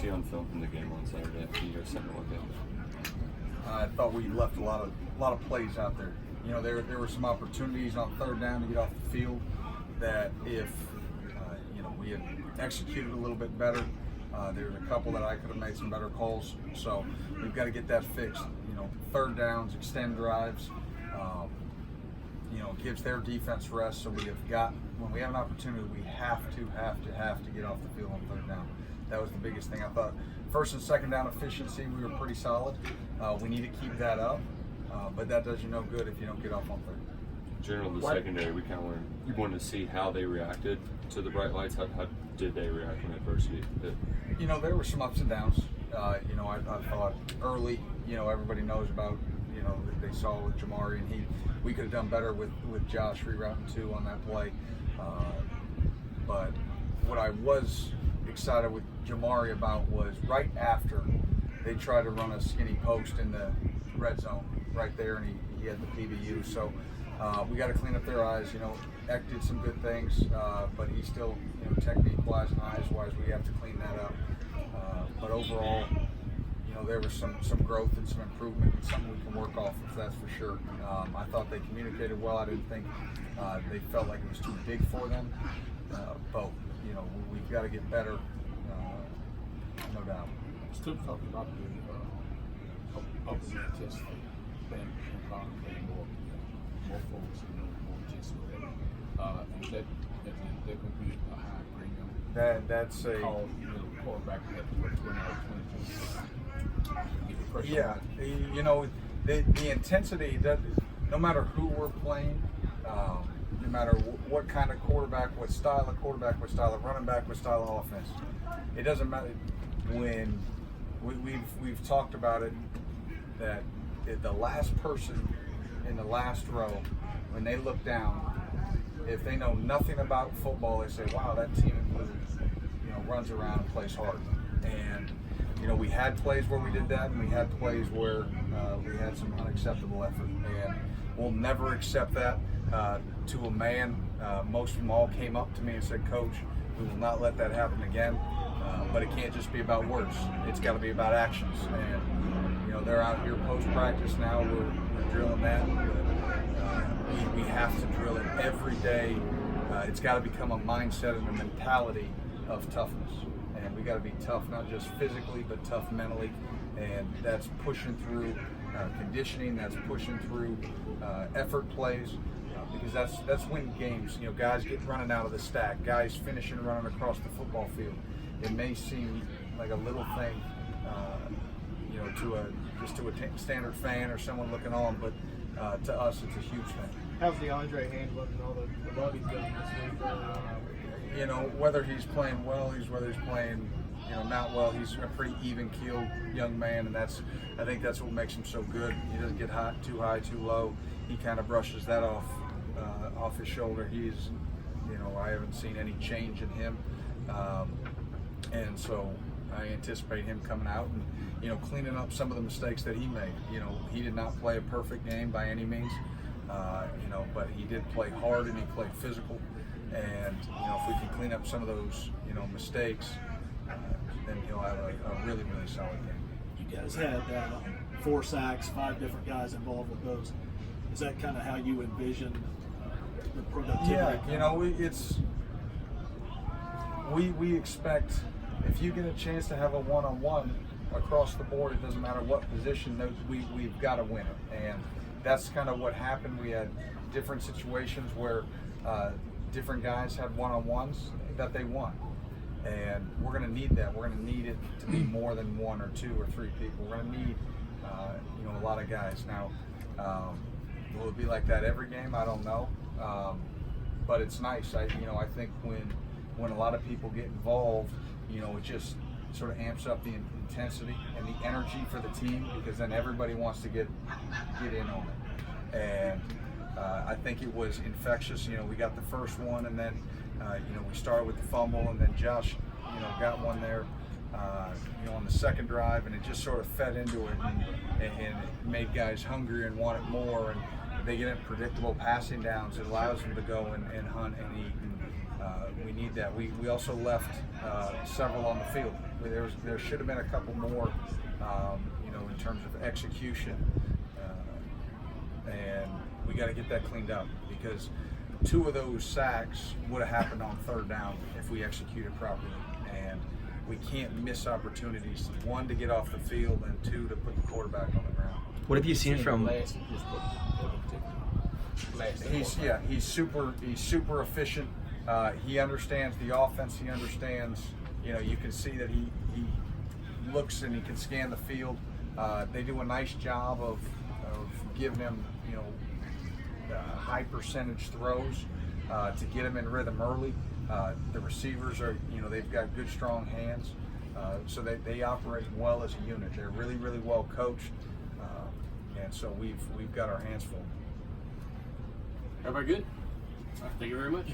see on film from the game on Saturday? Can you guys take a look at? I thought we left a lot of plays out there. You know, there were some opportunities on third down to get off the field that if we had executed a little bit better, there's a couple that I could have made some better calls. So we've got to get that fixed. You know, third downs, extend drives. Gives their defense rest. So we have got, when we have an opportunity, we have to get off the field on third down. That was the biggest thing. I thought first and second down efficiency, we were pretty solid. We need to keep that up, but that does you no good if you don't get off on third. General, the secondary, we kind of wanted to see how they reacted to the bright lights. How did they react when adversity hit? You know, there were some ups and downs. I thought early, everybody knows about, that they saw with Jamari, and we could have done better with Josh rerouting two on that play. But what I was excited with Jamari about was right after they tried to run a skinny post in the red zone right there, and he had the PBU. So we got to clean up their eyes. Eck did some good things, but he still, technique-wise and eyes-wise, we have to clean that up. But overall, there was some growth and some improvement and something we can work off of, that's for sure. I thought they communicated well. I didn't think they felt like it was too big for them. But, we've got to get better, no doubt. Still talking about the up the intensity, playing more focus and more intensity. That could be a high premium. That's a call, quarterback at 20 yeah. The intensity, that no matter who we're playing, no matter what kind of quarterback, what style of quarterback, what style of running back, what style of offense, it doesn't matter. When we've talked about it, that the last person in the last row, when they look down, if they know nothing about football, they say, "Wow, that team in blue, runs around and plays hard." And we had plays where we did that, and we had plays where we had some unacceptable effort, and we'll never accept that to a man. Most of them all came up to me and said, "Coach, we will not let that happen again." But it can't just be about words. It's got to be about actions. And they're out here post-practice now. We're drilling that. We have to drill it every day. It's got to become a mindset and a mentality of toughness. And we got to be tough, not just physically, but tough mentally. And that's pushing through conditioning. That's pushing through effort plays. Because that's winning games. Guys get running out of the stack. Guys finishing running across the football field. It may seem like a little thing, to a standard fan or someone looking on, but to us, it's a huge thing. How's DeAndre handling all the love he's done this week? Whether he's playing well, whether he's playing, not well, he's a pretty even-keeled young man, and I think that's what makes him so good. He doesn't get too high, too low. He kind of brushes that off his shoulder. He's, I haven't seen any change in him, and so I anticipate him coming out and, cleaning up some of the mistakes that he made. He did not play a perfect game by any means, but he did play hard and he played physical. And, if we can clean up some of those, mistakes, then he'll have a really, really solid game. You guys had 4 sacks, 5 different guys involved with those. Is that kind of how you envision the productivity? Yeah, we expect, if you get a chance to have a one-on-one across the board, it doesn't matter what position, we've got to win it. And that's kind of what happened. We had different situations where different guys had one-on-ones that they won. And we're going to need that. We're going to need it to be more than 1 or 2 or 3 people. We're going to need, a lot of guys. Now, will it be like that every game? I don't know. But it's nice. I think when a lot of people get involved, it just sort of amps up the intensity and the energy for the team, because then everybody wants to get in on it. And I think it was infectious. We got the first one, and then we started with the fumble, and then Josh got one there on the second drive, and it just sort of fed into it and it made guys hungry and wanted more, and they get in predictable passing downs. It allows them to go and hunt and eat, and we need that. We also left several on the field. There should have been a couple more, you know, in terms of execution, and we got to get that cleaned up, because 2 of those sacks would have happened on 3rd down if we executed properly, and we can't miss opportunities, 1 to get off the field, and 2 to put the quarterback on the ground. What have you seen from? Last in Pittsburgh. He's super efficient. He understands the offense. He understands, you know, you can see that he looks and he can scan the field. They do a nice job of giving him, you know, high percentage throws to get him in rhythm early. The receivers are, you know, they've got good, strong hands. So they operate well as a unit. They're really, really well coached. And so we've got our hands full. Everybody good? Thank you very much.